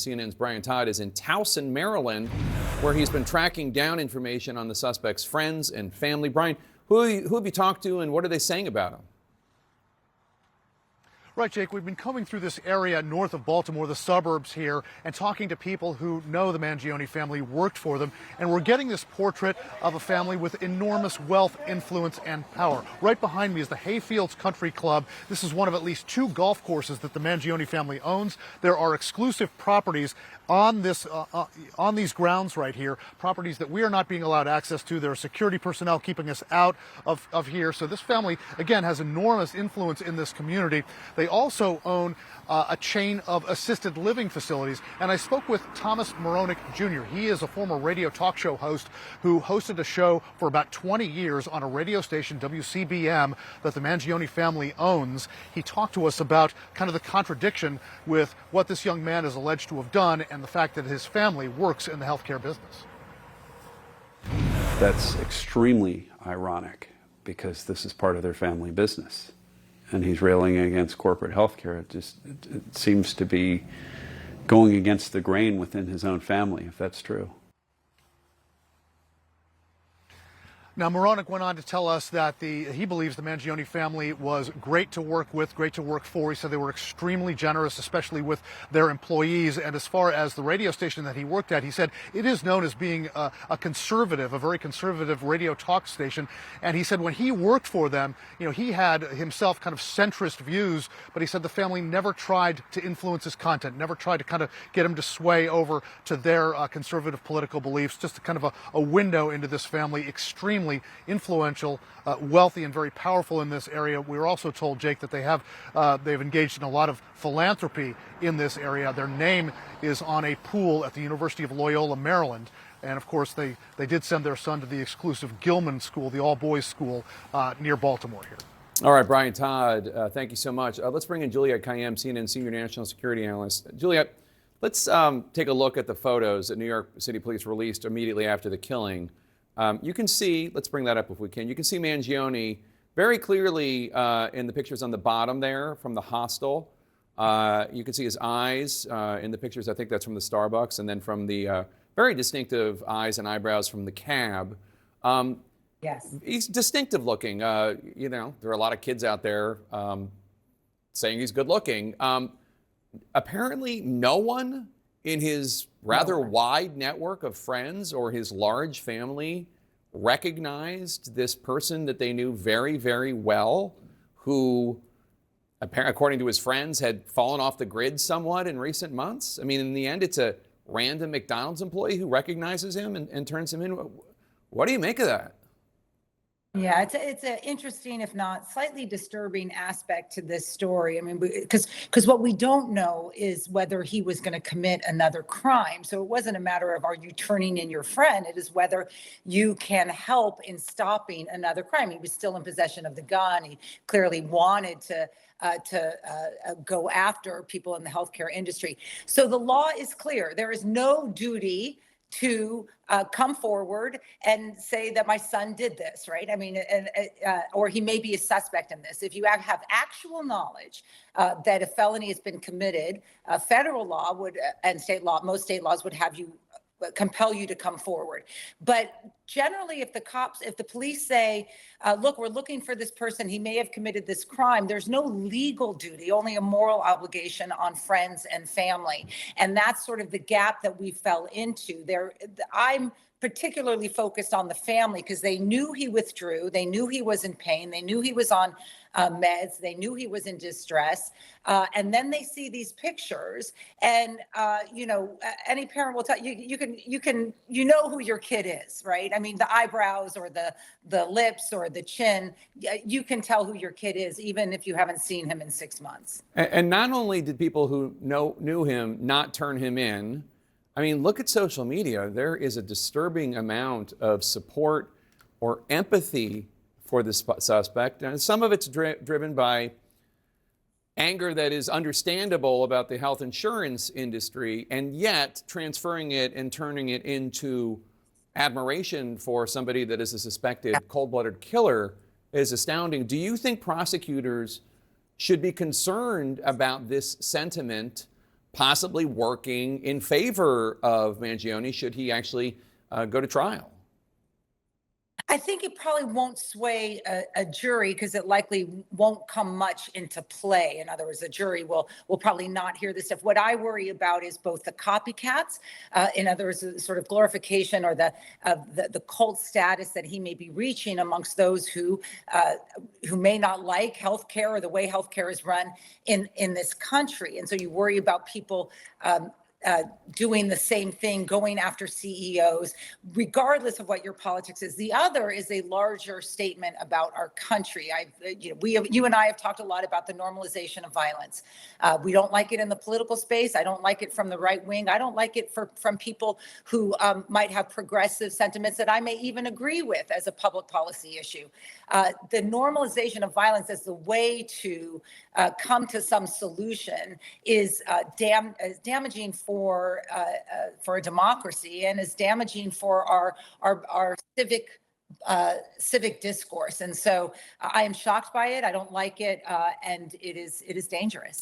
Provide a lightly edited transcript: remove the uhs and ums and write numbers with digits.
CNN's Brian Todd is in Towson, Maryland, where he's been tracking down information on the suspect's friends and family. Brian, who have you talked to and what are they saying about him? Right, Jake, we've been coming through this area north of Baltimore, the suburbs here, and talking to people who know the Mangione family, worked for them, and we're getting this portrait of a family with enormous wealth, influence, and power. Right behind me is the Hayfields Country Club. This is one of at least 2 golf courses that the Mangione family owns. There are exclusive properties on these grounds right here, properties that we are not being allowed access to. There are security personnel keeping us out of here. So this family, again, has enormous influence in this community. They also own a chain of assisted living facilities. And I spoke with Thomas Moronic Jr. He is a former radio talk show host who hosted a show for about 20 years on a radio station, WCBM, that the Mangione family owns. He talked to us about kind of the contradiction with what this young man is alleged to have done and the fact that his family works in the healthcare business. That's extremely ironic because this is part of their family business. And he's railing against corporate healthcare. It seems to be going against the grain within his own family, if that's true. Now, Moronic went on to tell us that he believes the Mangione family was great to work with, great to work for. He said they were extremely generous, especially with their employees. And as far as the radio station that he worked at, he said it is known as being a conservative, a very conservative radio talk station. And he said when he worked for them, you know, he had himself kind of centrist views, but he said the family never tried to influence his content, never tried to kind of get him to sway over to their conservative political beliefs. Just kind of a window into this family, extremely influential, wealthy, and very powerful in this area. We were also told, Jake, that they've engaged in a lot of philanthropy in this area. Their name is on a pool at the University of Loyola, Maryland. And of course, they did send their son to the exclusive Gilman School, the all-boys school near Baltimore here. All right, Brian Todd, thank you so much. Let's bring in Juliette Kayyem, CNN Senior National Security Analyst. Juliette, let's take a look at the photos that New York City Police released immediately after the killing. You can see, let's bring that up if we can, you can see Mangione very clearly in the pictures on the bottom there from the hostel. You can see his eyes in the pictures, I think that's from the Starbucks, and then from the very distinctive eyes and eyebrows from the cab. Yes. He's distinctive looking. You know, there are a lot of kids out there saying he's good looking. Apparently no one in his rather wide network of friends or his large family recognized this person that they knew very, very well, who, according to his friends, had fallen off the grid somewhat in recent months. I mean, in the end, it's a random McDonald's employee who recognizes him and turns him in. What do you make of that? Yeah, it's an interesting, if not slightly disturbing aspect to this story. I mean, because what we don't know is whether he was going to commit another crime. So it wasn't a matter of, are you turning in your friend? It is whether you can help in stopping another crime. He was still in possession of the gun. He clearly wanted to go after people in the healthcare industry. So the law is clear. There is no duty to come forward and say that my son did this, right? I mean, or he may be a suspect in this. If you have actual knowledge that a felony has been committed, federal law would, and state law, most state laws would have you compel you to come forward. But generally, if the police say, look, we're looking for this person, he may have committed this crime, there's no legal duty, only a moral obligation on friends and family. And that's sort of the gap that we fell into there. I'm particularly focused on the family because they knew he withdrew. They knew he was in pain. They knew he was on meds. They knew he was in distress. And then they see these pictures and, you know, any parent will tell you, you know who your kid is, right? I mean, the eyebrows or the lips or the chin, you can tell who your kid is, even if you haven't seen him in 6 months. And not only did people who knew him not turn him in, I mean, look at social media. There is a disturbing amount of support or empathy for the suspect. And some of it's driven by anger that is understandable about the health insurance industry, and yet transferring it and turning it into admiration for somebody that is a suspected cold-blooded killer is astounding. Do you think prosecutors should be concerned about this sentiment possibly working in favor of Mangione should he actually go to trial? I think it probably won't sway a jury because it likely won't come much into play. In other words, the jury will probably not hear this stuff. What I worry about is both the copycats, in other words, the sort of glorification or the cult status that he may be reaching amongst those who may not like healthcare or the way healthcare is run in this country. And so you worry about people doing the same thing, going after CEOs, regardless of what your politics is. The other is a larger statement about our country. You and I have talked a lot about the normalization of violence. We don't like it in the political space. I don't like it from the right wing. I don't like it from people who might have progressive sentiments that I may even agree with as a public policy issue. The normalization of violence as the way to come to some solution is damaging for a democracy and is damaging for our civic discourse. And so I am shocked by it. I don't like it, and it is dangerous.